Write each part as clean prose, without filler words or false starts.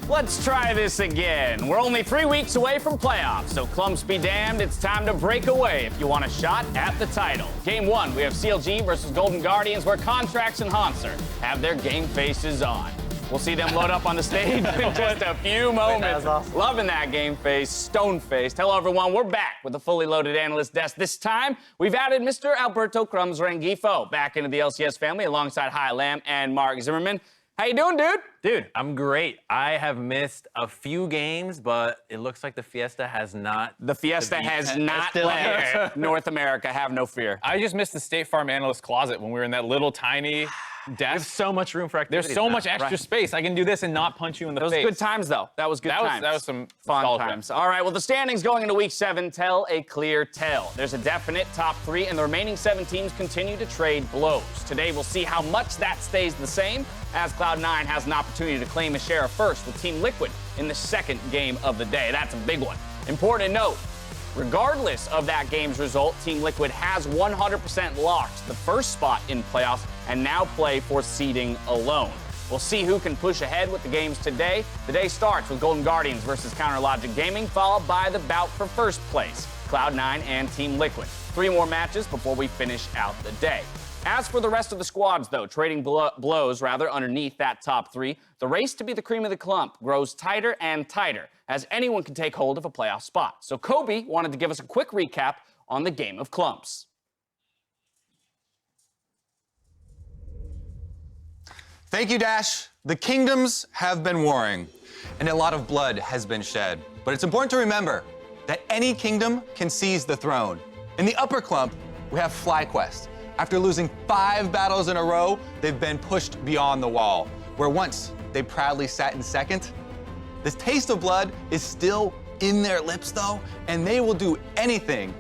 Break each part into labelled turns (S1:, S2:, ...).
S1: Let's try this again. We're only 3 weeks away from playoffs, so Crumbzz be damned, it's time to break away if you want a shot at the title. Game 1, we have CLG versus Golden Guardians, where Contracts and Hanser have their game faces on. We'll see them load up on the stage in just a few moments. Awesome. Loving that game face, stone-faced. Hello, everyone. We're back with a fully loaded analyst desk. This time, we've added Mr. Alberto Crumbzz Rengifo back into the LCS family alongside Hai Lam and Mark Zimmerman. How you doing, dude?
S2: Dude, I'm great. I have missed a few games, but it looks like the Fiesta has not...
S1: The Fiesta has not left North America. Have no fear.
S3: I just missed the State Farm analyst closet when we were in that little tiny desk.
S2: There's so much room for activity.
S3: There's so much extra space. I can do this and not punch you in the face.
S1: That was good times, though. That was good times.
S3: That was some
S1: fun times. All right, well, the standings going into Week 7 tell a clear tale. There's a definite top 3, and the remaining 7 teams continue to trade blows. Today, we'll see how much that stays the same, as Cloud9 has an opportunity to claim a share of first with Team Liquid in the second game of the day. That's a big one. Important to note, regardless of that game's result, Team Liquid has 100% locked the first spot in playoffs and now play for seeding alone. We'll see who can push ahead with the games today. The day starts with Golden Guardians versus CounterLogic Gaming, followed by the bout for first place, Cloud9 and Team Liquid. 3 more matches before we finish out the day. As for the rest of the squads, though, trading blows underneath that top 3, the race to be the cream of the clump grows tighter and tighter, as anyone can take hold of a playoff spot. So Kobe wanted to give us a quick recap on the game of Crumbzz.
S4: Thank you, Dash. The kingdoms have been warring, and a lot of blood has been shed. But it's important to remember that any kingdom can seize the throne. In the upper clump, we have FlyQuest. After losing 5 battles in a row, they've been pushed beyond the wall, where once they proudly sat in second. This taste of blood is still in their lips, though, and they will do anything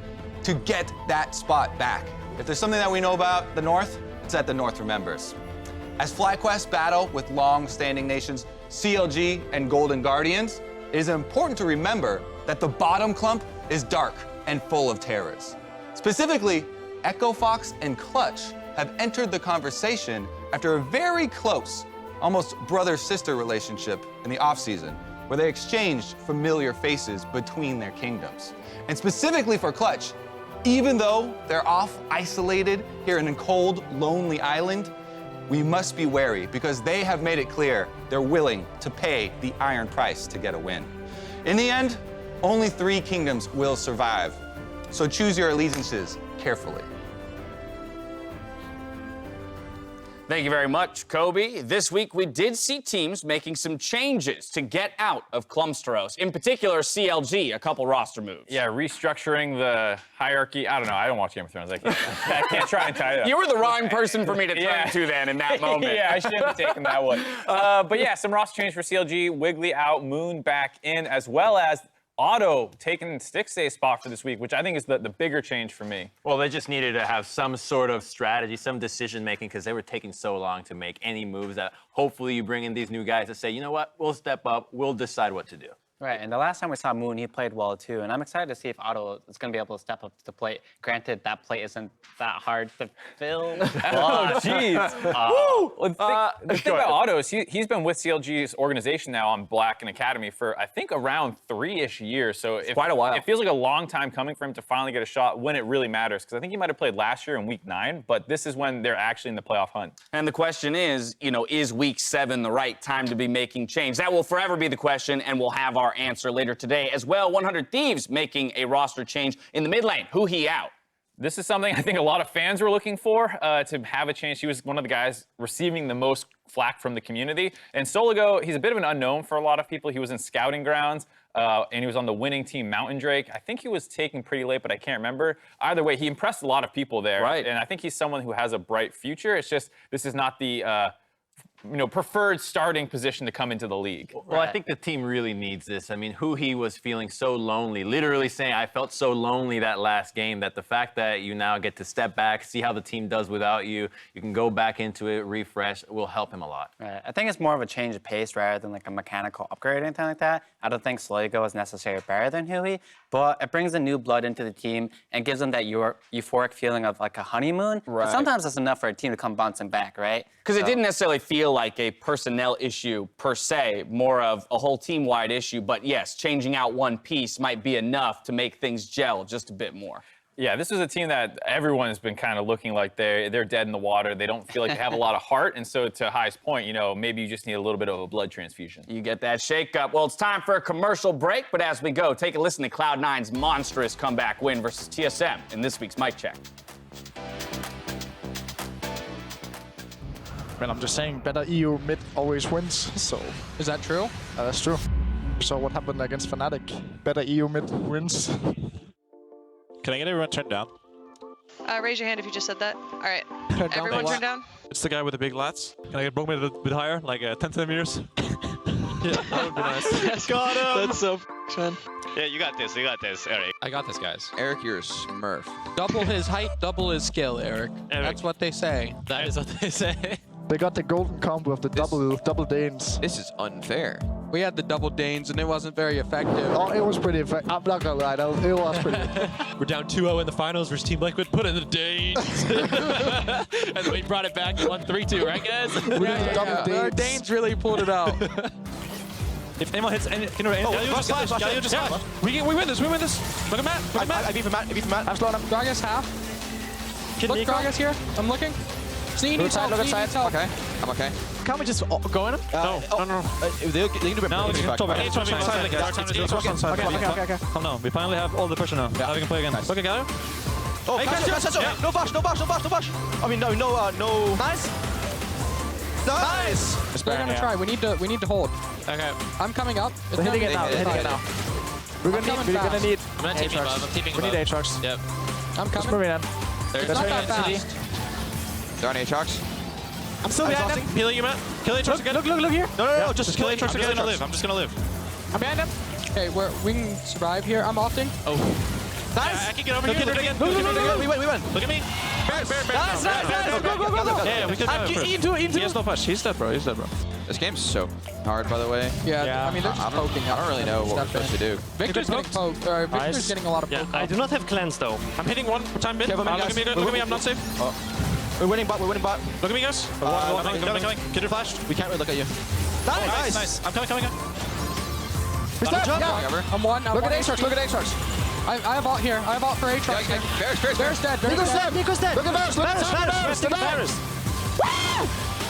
S4: to get that spot back. If there's something that we know about the North, it's that the North remembers. As FlyQuest battle with long-standing nations CLG and Golden Guardians, it is important to remember that the bottom clump is dark and full of terrors. Specifically, Echo Fox and Clutch have entered the conversation after a very close, almost brother-sister relationship in the offseason, where they exchanged familiar faces between their kingdoms. And specifically for Clutch, even though they're off isolated here in a cold, lonely island, we must be wary because they have made it clear they're willing to pay the iron price to get a win. In the end, only 3 kingdoms will survive, so choose your allegiances carefully.
S1: Thank you very much, Kobe. This week, we did see teams making some changes to get out of Crumbzz. In particular, CLG, a couple roster moves.
S3: Yeah, restructuring the hierarchy. I don't know. I don't watch Game of Thrones. I can't try and tie it up.
S1: You were the wrong person for me to turn to then in that moment.
S3: Yeah, I shouldn't have taken that one. But yeah, some roster change for CLG. Wiggly out, Moon back in, as well as Otto taking Stixay's spot for this week, which I think is the bigger change for me.
S2: Well, they just needed to have some sort of strategy, some decision-making, because they were taking so long to make any moves that hopefully you bring in these new guys to say, you know what, we'll step up, we'll decide what to do.
S5: Right, and the last time we saw Moon, he played well too, and I'm excited to see if Otto is going to be able to step up to the plate. Granted, that plate isn't that hard to fill.
S3: Oh, jeez. The thing about Otto is he's been with CLG's organization now on Black and Academy for, I think, around 3-ish years. So
S1: quite a while.
S3: It feels like a long time coming for him to finally get a shot when it really matters, because I think he might have played last year in Week 9, but this is when they're actually in the playoff hunt.
S1: And the question is, is Week 7 the right time to be making change? That will forever be the question, and we'll have our answer later today as well. 100 Thieves making a roster change in the mid lane. Who he out?
S3: This is something I think a lot of fans were looking for, to have a change. He was one of the guys receiving the most flack from the community. And Soligo, he's a bit of an unknown for a lot of people. He was in scouting grounds, and he was on the winning team Mountain Drake. I think he was taken pretty late, but I can't remember. Either way, he impressed a lot of people there.
S1: Right.
S3: And I think he's someone who has a bright future. It's just, this is not the preferred starting position to come into the league.
S2: Well, I think the team really needs this. I mean, Huhi was feeling so lonely, literally saying, I felt so lonely that last game, that the fact that you now get to step back, see how the team does without you, you can go back into it, refresh, will help him a lot.
S5: Right. I think it's more of a change of pace rather than like a mechanical upgrade or anything like that. I don't think Soligo is necessarily better than Huhi, but it brings a new blood into the team and gives them that euphoric feeling of like a honeymoon.
S1: Right.
S5: But sometimes it's enough for a team to come bouncing back, right?
S1: Because it didn't necessarily feel like a personnel issue per se, more of a whole team-wide issue. But yes, changing out one piece might be enough to make things gel just a bit more.
S3: Yeah, this is a team that everyone has been kind of looking like they're dead in the water. They don't feel like they have a lot of heart. And so to High's point, you know, maybe you just need a little bit of a blood transfusion.
S1: You get that shake-up. Well, it's time for a commercial break, but as we go, take a listen to Cloud9's monstrous comeback win versus TSM in this week's Mic Check.
S6: Man, I'm just saying, better EU mid always wins, so...
S7: Is that true?
S6: That's true. So what happened against Fnatic? Better EU mid wins.
S8: Can I get everyone turned down?
S9: Raise your hand if you just said that. All right.
S6: Turn down
S9: Everyone
S6: the
S9: turn down.
S8: It's the guy with the big lats. Can I get broke a bit higher, like 10 centimeters? Yeah, that would be nice. Got him!
S6: That's so man.
S8: Yeah, you got this, Eric.
S7: I got this, guys.
S10: Eric, you're a smurf.
S7: Double his height, double his skill, Eric. That's what they say.
S10: That is what they say.
S6: They got the golden combo of the double Danes.
S10: This is unfair.
S7: We had the double Danes, and it wasn't very effective.
S6: Oh, it was pretty effective. I'm not gonna lie, it was pretty
S8: We're down 2-0 in the finals versus Team Liquid. Put it in the Danes. And then we brought it back and won 3-2, right, guys?
S7: Our Danes really pulled it out.
S8: If anyone hits any... Galio just flash. We win this, Look at Matt,
S6: I beat for Matt, I'm slowing him.
S7: Gragas half. Look, Gragas here. I'm looking. See,
S10: Look at side. Okay, I'm okay.
S6: Can't we just go in him?
S8: No.
S10: They can do it.
S8: No,
S6: Okay.
S8: Come on, we finally have all the pressure now. Now we can play again.
S10: Nice.
S8: Okay, Galio.
S6: Oh,
S8: Hey,
S6: catch. No bash. I mean, no. Nice.
S7: We're gonna try. We need to hold.
S8: Okay.
S7: I'm coming up. It's
S6: We're
S7: gonna
S6: hitting it
S7: be
S6: now. We're gonna need
S8: I'm not TPing above. I'm TPing above.
S6: We need Aatrox.
S8: Yep.
S7: I'm
S6: Just
S7: coming.
S6: move in.
S7: It's not that fast.
S10: They're on Aatrox.
S6: I'm still behind them.
S8: Healing you, Matt. Kill Aatrox again.
S6: Look here.
S8: No. Just kill Aatrox again. I'm just gonna live.
S6: I'm behind them.
S7: Okay, we can survive here. I'm opting.
S8: Oh.
S6: Nice.
S8: I can get over here.
S6: Look, we win.
S8: Look at me. Bear.
S6: Nice. Go.
S8: Yeah, we could have it. He has no push. He's dead, bro.
S10: This game's so hard, by the way.
S7: Yeah. I mean, they're just poking.
S10: I don't really know what we're supposed to do.
S7: Victor's getting poked. Victor's getting a lot of poke.
S8: I do not have cleanse though. I'm hitting one time mid. Look at me. I'm not safe.
S6: We're winning bot.
S8: Look at me, guys. Coming. Get it flashed.
S10: We can't really look at you.
S8: Nice. I'm coming.
S7: I'm one.
S6: Look at Aatrox.
S7: I have ult here. I have ult for Aatrox. Bear's dead.
S6: Nico's dead. Look at Varus.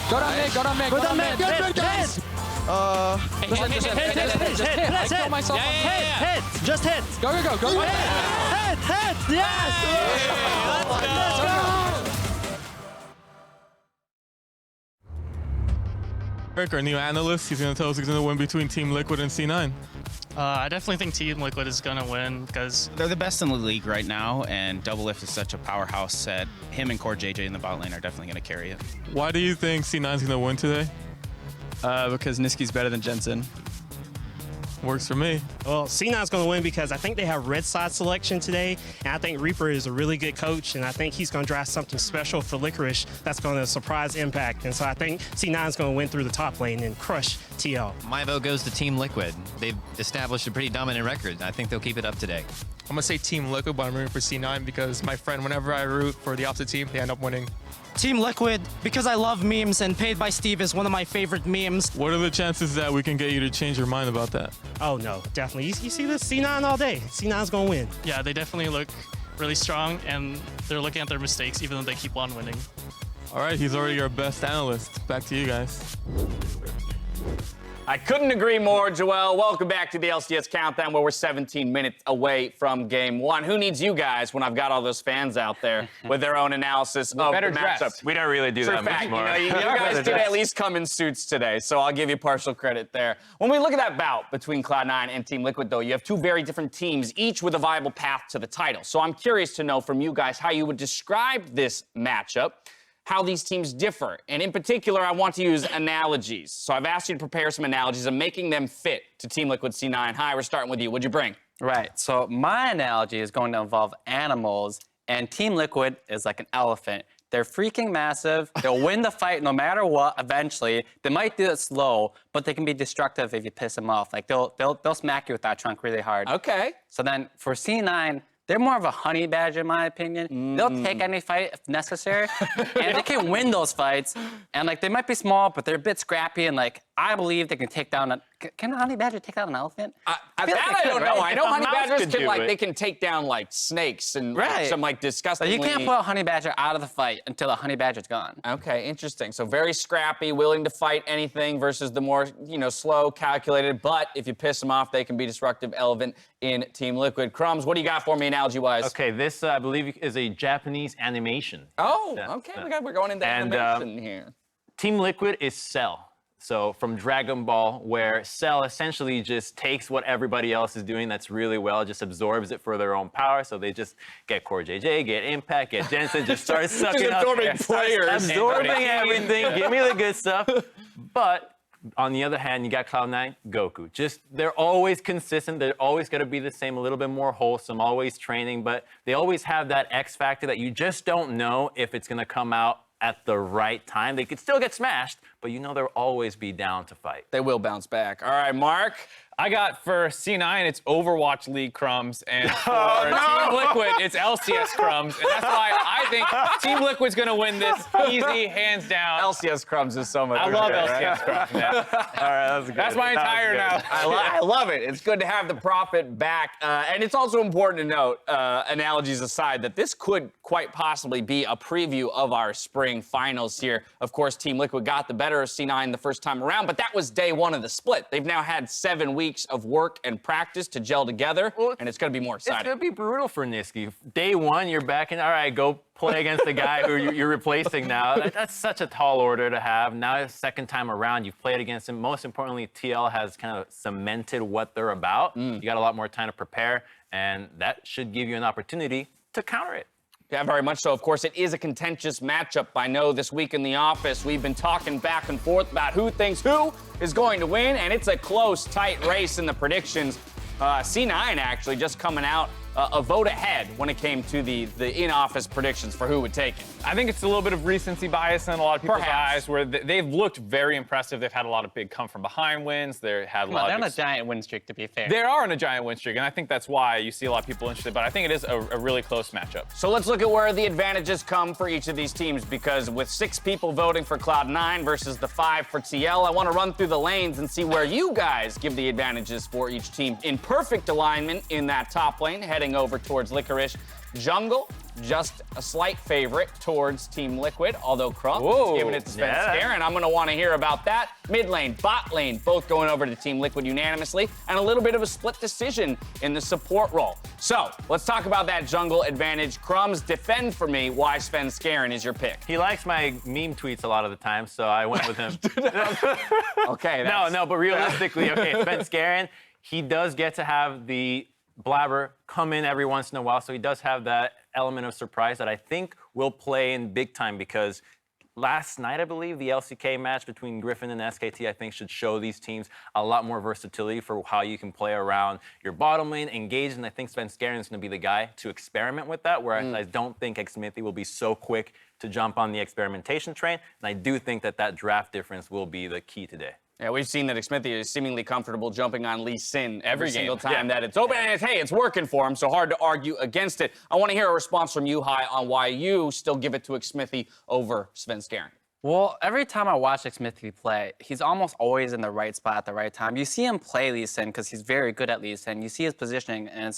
S7: Go down mid.
S6: Good.
S7: Hit. I killed myself.
S8: Hit. Just hit.
S7: Go.
S8: Hit. Yes. Let's go.
S11: Eric, our new analyst, he's going to tell us he's going to win between Team Liquid and C9.
S12: I definitely think Team Liquid is going to win because they're the best in the league right now, and Doublelift is such a powerhouse set. Him and Core JJ in the bot lane are definitely going to carry it.
S11: Why do you think C9 is going to win today?
S12: Because Niski's better than Jensen.
S11: Works for me.
S12: Well, C9's going to win because I think they have red side selection today, and I think Reaper is a really good coach, and I think he's going to draft something special for Licorice that's going to surprise Impact. And so I think C9's going to win through the top lane and crush TL.
S13: My vote goes to Team Liquid. They've established a pretty dominant record. I think they'll keep it up today.
S11: I'm going to say Team Liquid, but I'm rooting for C9 because my friend, whenever I root for the opposite team, they end up winning.
S12: Team Liquid, because I love memes, and Paid by Steve is one of my favorite memes.
S11: What are the chances that we can get you to change your mind about that?
S12: Oh, no, definitely. You see this? C9 all day. C9's going to win. Yeah, they definitely look really strong, and they're looking at their mistakes, even though they keep on winning.
S11: All right, he's already our best analyst. Back to you guys.
S1: I couldn't agree more, Joel. Welcome back to the LCS Countdown, where we're 17 minutes away from Game 1. Who needs you guys when I've got all those fans out there with their own analysis of the matchup?
S2: We don't really do that much more.
S1: You guys did at least come in suits today, so I'll give you partial credit there. When we look at that bout between Cloud9 and Team Liquid, though, you have two very different teams, each with a viable path to the title. So I'm curious to know from you guys how you would describe this matchup, how these teams differ. And in particular, I want to use analogies. So I've asked you to prepare some analogies and making them fit to Team Liquid C9. Hi, we're starting with you. What'd you bring?
S5: Right, so my analogy is going to involve animals, and Team Liquid is like an elephant. They're freaking massive. They'll win the fight no matter what eventually. They might do it slow, but they can be destructive if you piss them off. Like, they'll smack you with that trunk really hard.
S1: Okay.
S5: So then for C9, they're more of a honey badger, in my opinion. They'll take any fight if necessary, and they can win those fights. And, like, they might be small, but they're a bit scrappy, and, like, I believe they can take down can a honey badger take down an elephant?
S1: I don't know. I know honey badgers they can take down, like, snakes and some, like, disgusting.
S5: You can't put a honey badger out of the fight until the honey badger's gone.
S1: Okay, interesting. So very scrappy, willing to fight anything versus the more, slow, calculated. But if you piss them off, they can be disruptive, relevant in Team Liquid. Crumbzz, what do you got for me analogy-wise?
S2: Okay, this, I believe, is a Japanese animation.
S1: Oh, okay. We're going into animation here.
S2: Team Liquid is Cell. So from Dragon Ball, where Cell essentially just takes what everybody else is doing that's really well, just absorbs it for their own power. So they just get Core JJ, get Impact, get Jensen, just start sucking
S1: just absorbing players.
S2: Absorbing everything. Give me the good stuff. But on the other hand, you got Cloud9, Goku. They're always consistent. They're always going to be the same, a little bit more wholesome, always training. But they always have that X factor that you just don't know if it's going to come out at the right time. They could still get smashed, but they'll always be down to fight.
S1: They will bounce back. All right, Mark.
S3: I got for C9, it's Overwatch League Crumbzz, and for Team Liquid, it's LCS Crumbzz, and that's why I think Team Liquid's gonna win this easy, hands down.
S1: LCS Crumbzz is so much.
S3: I love LCS Crumbzz. Yeah.
S1: All right, that's good.
S3: That's my entire now.
S1: I love it. It's good to have the profit back, and it's also important to note, analogies aside, that this could quite possibly be a preview of our spring finals here. Of course, Team Liquid got the better of C9 the first time around, but that was day one of the split. They've now had 7 weeks of work and practice to gel together, and it's going to be more exciting.
S2: It's going to be brutal for Niski. Day one, you're back in, all right, go play against the guy who you're replacing now. That's such a tall order to have. Now, the second time around, you've played against him. Most importantly, TL has kind of cemented what they're about. You got a lot more time to prepare, and that should give you an opportunity to counter it.
S1: Yeah, very much so. Of course, it is a contentious matchup. I know this week in the office, we've been talking back and forth about who thinks who is going to win, and it's a close, tight race in the predictions. C9 actually just coming out a vote ahead when it came to the in-office predictions for who would take it.
S3: I think it's a little bit of recency bias in a lot of people's eyes, where they've looked very impressive. They've had a lot of big come-from-behind wins. They're on
S5: a giant win streak, to be fair.
S3: They are on a giant win streak, and I think that's why you see a lot of people interested, but I think it is a really close matchup.
S1: So let's look at where the advantages come for each of these teams, because with 6 people voting for Cloud9 versus the 5 for TL, I want to run through the lanes and see where you guys give the advantages for each team. In perfect alignment in that top lane, heading over towards Licorice. Jungle, just a slight favorite towards Team Liquid, although Crumbzz is giving it to Svenskeren, and I'm going to want to hear about that. Mid lane, bot lane, both going over to Team Liquid unanimously, and a little bit of a split decision in the support role. So, let's talk about that jungle advantage. Crumbzz, defend for me why Svenskeren is your pick.
S2: He likes my meme tweets a lot of the time, so I went with him.
S1: Okay.
S2: No, but realistically, okay, Svenskeren, he does get to have the Blabber come in every once in a while, so he does have that element of surprise that I think will play in big time, because last night, I believe, the LCK match between Griffin and SKT, I think, should show these teams a lot more versatility for how you can play around your bottom lane, engage, and I think Svenskeren is going to be the guy to experiment with that, whereas I don't think Xmithy will be so quick to jump on the experimentation train, and I do think that draft difference will be the key today.
S1: Yeah, we've seen that Xmithy is seemingly comfortable jumping on Lee Sin every single
S3: game.
S1: time that it's open, and it's working for him, so hard to argue against it. I want to hear a response from you, Hai, on why you still give it to Xmithy over Svenskeren.
S5: Well, every time I watch Xmithy play, he's almost always in the right spot at the right time. You see him play Lee Sin because he's very good at Lee Sin. You see his positioning, and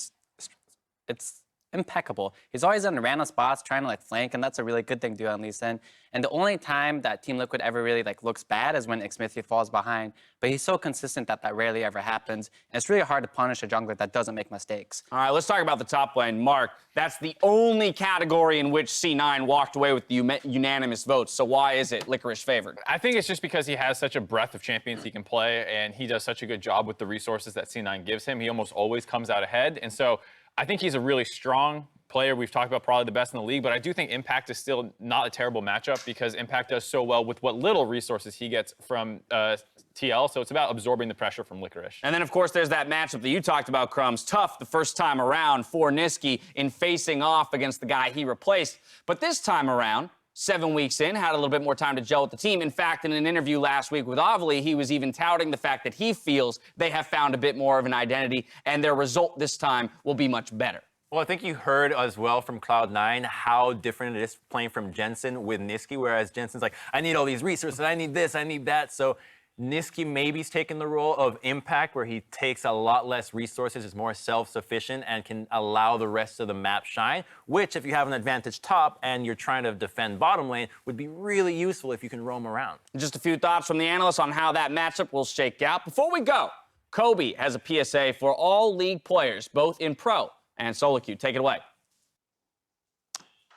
S5: it's impeccable. He's always in random spots trying to flank, and that's a really good thing to do on Lee Sin. And the only time that Team Liquid ever really looks bad is when Xmithy falls behind. But he's so consistent that rarely ever happens. And it's really hard to punish a jungler that doesn't make mistakes.
S1: All right, let's talk about the top lane. Mark, that's the only category in which C9 walked away with the unanimous votes. So why is it Licorice favored?
S3: I think it's just because he has such a breadth of champions he can play, and he does such a good job with the resources that C9 gives him. He almost always comes out ahead. And so I think he's a really strong player. We've talked about probably the best in the league, but I do think Impact is still not a terrible matchup because Impact does so well with what little resources he gets from TL, so it's about absorbing the pressure from Licorice.
S1: And then, of course, there's that matchup that you talked about, Crumbzz. Tough the first time around for Niski in facing off against the guy he replaced. But this time around, 7 weeks in, had a little bit more time to gel with the team. In fact, in an interview last week with Ovely, he was even touting the fact that he feels they have found a bit more of an identity, and their result this time will be much better.
S2: Well, I think you heard as well from Cloud9 how different it is playing from Jensen with Niski, whereas Jensen's like, I need all these resources, I need this, I need that. So Niski maybe's taken the role of Impact, where he takes a lot less resources, is more self-sufficient, and can allow the rest of the map shine, which, if you have an advantage top and you're trying to defend bottom lane, would be really useful if you can roam around.
S1: Just a few thoughts from the analysts on how that matchup will shake out. Before we go, Kobe has a PSA for all league players, both in pro and solo queue. Take it away.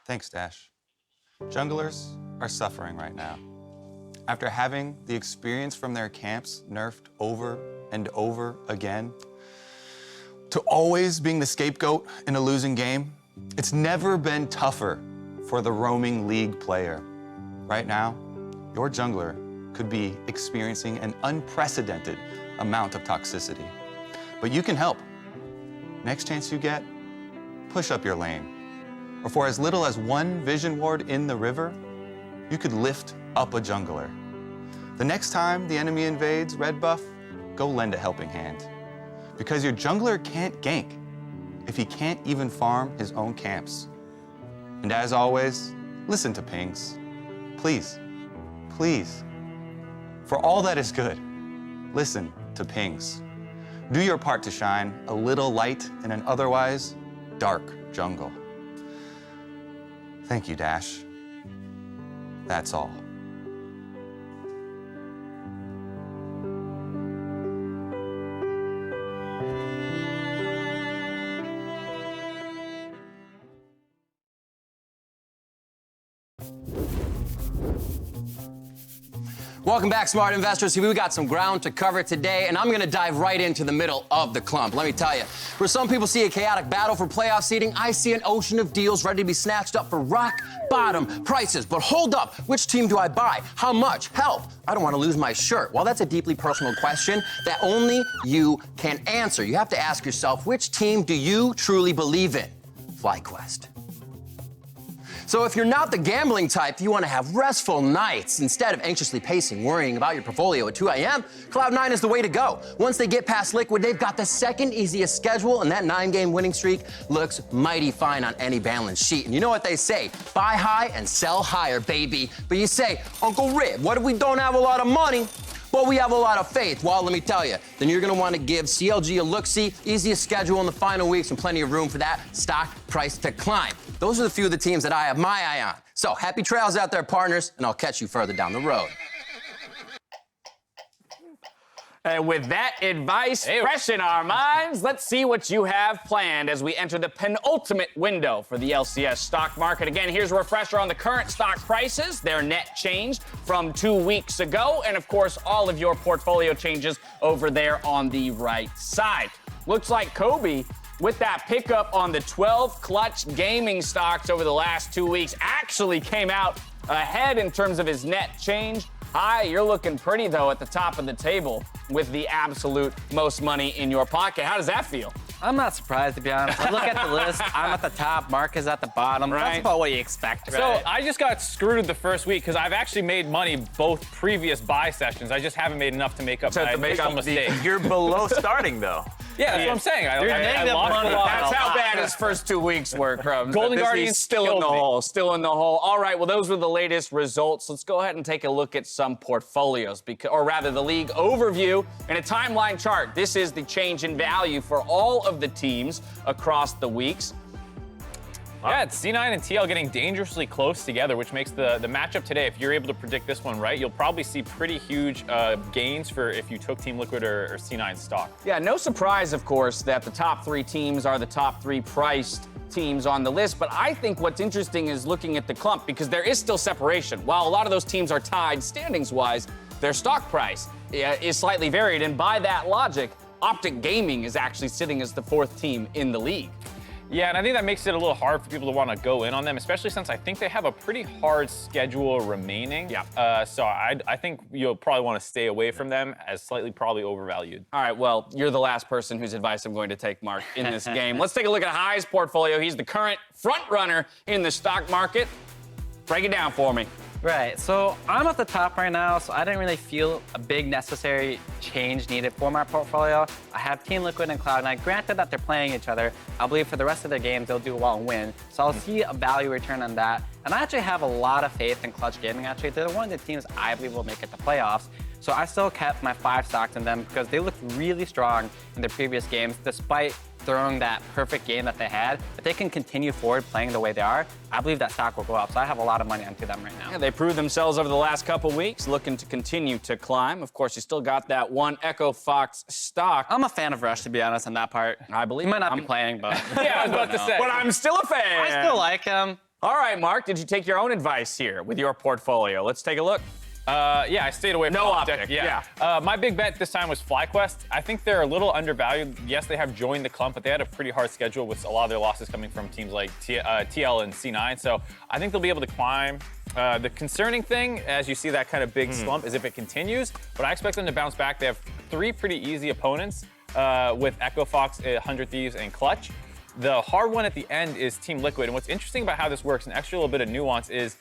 S4: Thanks, Dash. Junglers are suffering right now. After having the experience from their camps nerfed over and over again, to always being the scapegoat in a losing game, it's never been tougher for the roaming league player. Right now, your jungler could be experiencing an unprecedented amount of toxicity. But you can help. Next chance you get, push up your lane. Or for as little as 1 vision ward in the river, you could lift up a jungler. The next time the enemy invades red buff, go lend a helping hand. Because your jungler can't gank if he can't even farm his own camps. And as always, listen to pings. Please, please. For all that is good, listen to pings. Do your part to shine a little light in an otherwise dark jungle. Thank you, Dash. That's all.
S14: Welcome back, smart investors. We've got some ground to cover today, and I'm going to dive right into the middle of the clump. Let me tell you, where some people see a chaotic battle for playoff seeding, I see an ocean of deals ready to be snatched up for rock bottom prices. But hold up, which team do I buy? How much? Help! I don't want to lose my shirt. Well, that's a deeply personal question that only you can answer. You have to ask yourself, which team do you truly believe in? FlyQuest. So if you're not the gambling type, you want to have restful nights instead of anxiously pacing, worrying about your portfolio at 2 a.m., Cloud9 is the way to go. Once they get past Liquid, they've got the second easiest schedule, and that 9-game winning streak looks mighty fine on any balance sheet. And you know what they say, buy high and sell higher, baby. But you say, Uncle Rib, what if we don't have a lot of money? Well, we have a lot of faith. Well, let me tell you, then you're going to want to give CLG a look-see, easiest schedule in the final weeks, and plenty of room for that stock price to climb. Those are the few of the teams that I have my eye on. So happy trails out there, partners, and I'll catch you further down the road.
S1: And with that advice fresh in our minds, let's see what you have planned as we enter the penultimate window for the LCS stock market. Again, here's a refresher on the current stock prices, their net change from 2 weeks ago, and of course, all of your portfolio changes over there on the right side. Looks like Kobe, with that pickup on the 12 clutch gaming stocks over the last 2 weeks, actually came out ahead in terms of his net change. Hi, you're looking pretty, though, at the top of the table with the absolute most money in your pocket. How does that feel?
S5: I'm not surprised, to be honest. I look at the list. I'm at the top. Mark is at the bottom.
S1: Right.
S5: That's about what you expect, right?
S3: So I just got screwed the first week because I've actually made money both previous buy sessions. I just haven't made enough to make up my initial mistake.
S2: You're below starting, though.
S3: Yeah, that's what I'm saying. I lost
S1: money.
S3: a lot.
S1: That's how bad his first 2 weeks were, Crumbzz.
S3: Golden
S1: He's
S3: Guardians
S1: still in the
S3: killed me.
S1: hole, still in the hole. All right, well, those were the latest results. Let's go ahead and take a look at some portfolios, or rather the league overview and a timeline chart. This is the change in value for all of the teams across the weeks.
S3: Yeah, it's C9 and TL getting dangerously close together, which makes the matchup today, if you're able to predict this one right, you'll probably see pretty huge gains for if you took Team Liquid or C9 stock.
S1: Yeah, no surprise, of course, that the top 3 teams are the top 3 priced teams on the list, but I think what's interesting is looking at the clump, because there is still separation. While a lot of those teams are tied standings-wise, their stock price is slightly varied, and by that logic, Optic Gaming is actually sitting as the 4th team in the league.
S3: Yeah, and I think that makes it a little hard for people to want to go in on them, especially since I think they have a pretty hard schedule remaining. Yeah. So I think you'll probably want to stay away from them as slightly probably overvalued.
S1: All right, well, you're the last person whose advice I'm going to take, Mark, in this game. Let's take a look at High's portfolio. He's the current front runner in the stock market. Break it down for me.
S5: Right, so I'm at the top right now, so I didn't really feel a big necessary change needed for my portfolio. I have Team Liquid and Cloud9. Granted that they're playing each other, I believe for the rest of their games they'll do well and win. So I'll see a value return on that. And I actually have a lot of faith in Clutch Gaming, actually. They're one of the teams I believe will make it to playoffs. So I still kept my 5 stocks in them because they looked really strong in their previous games, despite throwing that perfect game that they had. If they can continue forward playing the way they are, I believe that stock will go up. So I have a lot of money onto them right now.
S1: Yeah, they proved themselves over the last couple weeks, looking to continue to climb. Of course, you still got that one Echo Fox stock.
S5: I'm a fan of Rush, to be honest, on that part.
S1: I believe
S5: he might not be playing, but
S3: yeah, I was about to say.
S1: But I'm still a fan.
S5: I still like him.
S1: All right, Mark, did you take your own advice here with your portfolio? Let's take a look.
S3: Yeah, I stayed away from
S1: No
S3: Optic.
S1: Optic,
S3: Yeah. My big bet this time was FlyQuest. I think they're a little undervalued. Yes, they have joined the clump, but they had a pretty hard schedule with a lot of their losses coming from teams like TL and C9. So I think they'll be able to climb. The concerning thing, as you see that kind of big slump, is if it continues. But I expect them to bounce back. They have 3 pretty easy opponents with Echo Fox, 100 Thieves, and Clutch. The hard one at the end is Team Liquid. And what's interesting about how this works, an extra little bit of nuance, is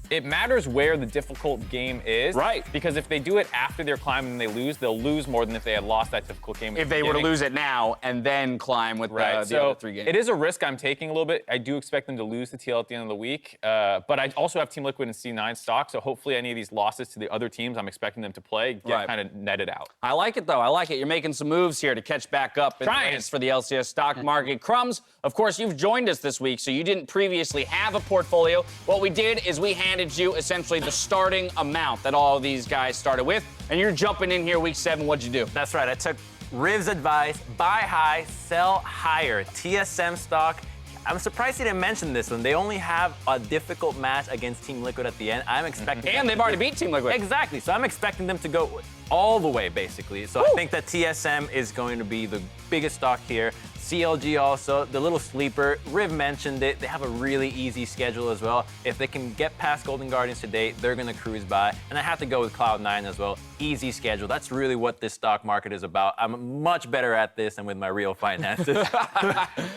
S3: it matters where the difficult game is.
S1: Right.
S3: Because if they do it after they're climbing and they lose, they'll lose more than if they had lost that difficult game.
S1: If they were to lose it now and then climb with the other 3 games.
S3: It is a risk I'm taking a little bit. I do expect them to lose the TL at the end of the week. But I also have Team Liquid and C9 stock, so hopefully any of these losses to the other teams I'm expecting them to play get kind of netted out.
S1: I like it, though. I like it. You're making some moves here to catch back up in the race for the LCS stock market. Crumbzz, of course, you've joined us this week, so you didn't previously have a portfolio. What we did is we handed you essentially the starting amount that all of these guys started with, and you're jumping in here week 7. What'd you do?
S2: That's right. I took Riv's advice, buy high, sell higher. TSM stock. I'm surprised he didn't mention this one. They only have a difficult match against Team Liquid at the end. I'm expecting
S1: And they've already beat Team Liquid.
S2: Exactly. So I'm expecting them to go all the way, basically. So I think that TSM is going to be the biggest stock here. CLG also, the little sleeper. Riv mentioned it. They have a really easy schedule as well. If they can get past Golden Guardians today, they're going to cruise by. And I have to go with Cloud9 as well. Easy schedule. That's really what this stock market is about. I'm much better at this than with my real finances.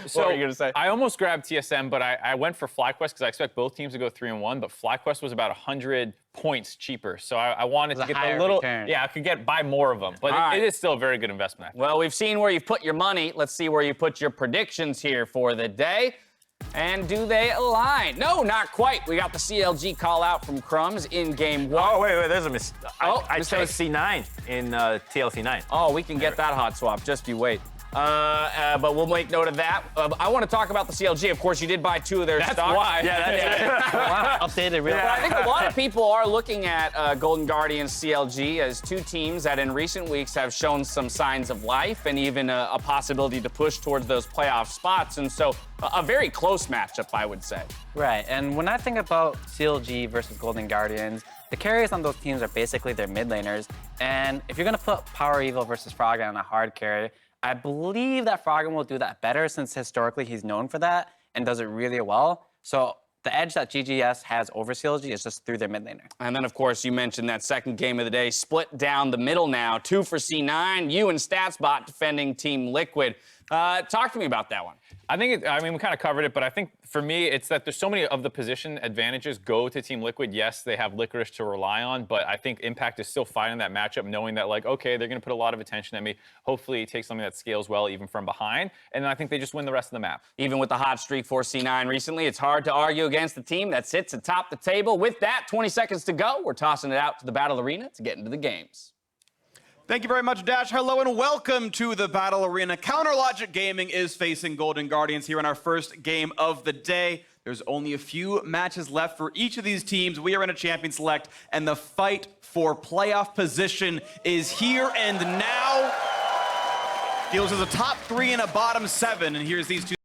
S3: So what were you going to say? I almost grabbed TSM, but I went for FlyQuest because I expect both teams to go 3-1. But FlyQuest was about 100 points cheaper. So I wanted to get a little, I could buy more of them. But it is still a very good investment.
S1: Well, we've seen where you've put your money. Let's see where you put your predictions here for the day. And do they align? No, not quite. We got the CLG call out from Crumbzz in game 1.
S2: Oh, wait, there's a mistake. I chose C9 in TLC9.
S1: Oh, we can get that hot swap. Just you wait. But we'll make note of that. I want to talk about the CLG. Of course, you did buy 2 of their stocks.
S3: That's why.
S2: Yeah, that's
S5: Wow, updated real
S1: I think a lot of people are looking at Golden Guardians CLG as 2 teams that in recent weeks have shown some signs of life and even a possibility to push towards those playoff spots. And so a very close matchup, I would say.
S5: Right, and when I think about CLG versus Golden Guardians, the carries on those teams are basically their mid laners. And if you're going to put Power Evil versus Froggen on a hard carry, I believe that Froggen will do that better since historically he's known for that and does it really well. So the edge that GGS has over CLG is just through their mid laner.
S1: And then, of course, you mentioned that second game of the day, split down the middle now. 2 for C9, you and StatsBot defending Team Liquid. Talk to me about that one.
S3: I think, we kind of covered it, but I think for me, it's that there's so many of the position advantages go to Team Liquid. Yes, they have Licorice to rely on, but I think Impact is still fine in that matchup, knowing that, like, okay, they're going to put a lot of attention at me. Hopefully, take something that scales well, even from behind, and then I think they just win the rest of the map.
S1: Even with the hot streak for C9 recently, it's hard to argue against the team that sits atop the table. With that, 20 seconds to go. We're tossing it out to the Battle Arena to get into the games.
S15: Thank you very much, Dash. Hello and welcome to the Battle Arena. CounterLogic Gaming is facing Golden Guardians here in our first game of the day. There's only a few matches left for each of these teams. We are in a champion select, and the fight for playoff position is here and now. Deals as a top 3 and a bottom 7, and here's these two.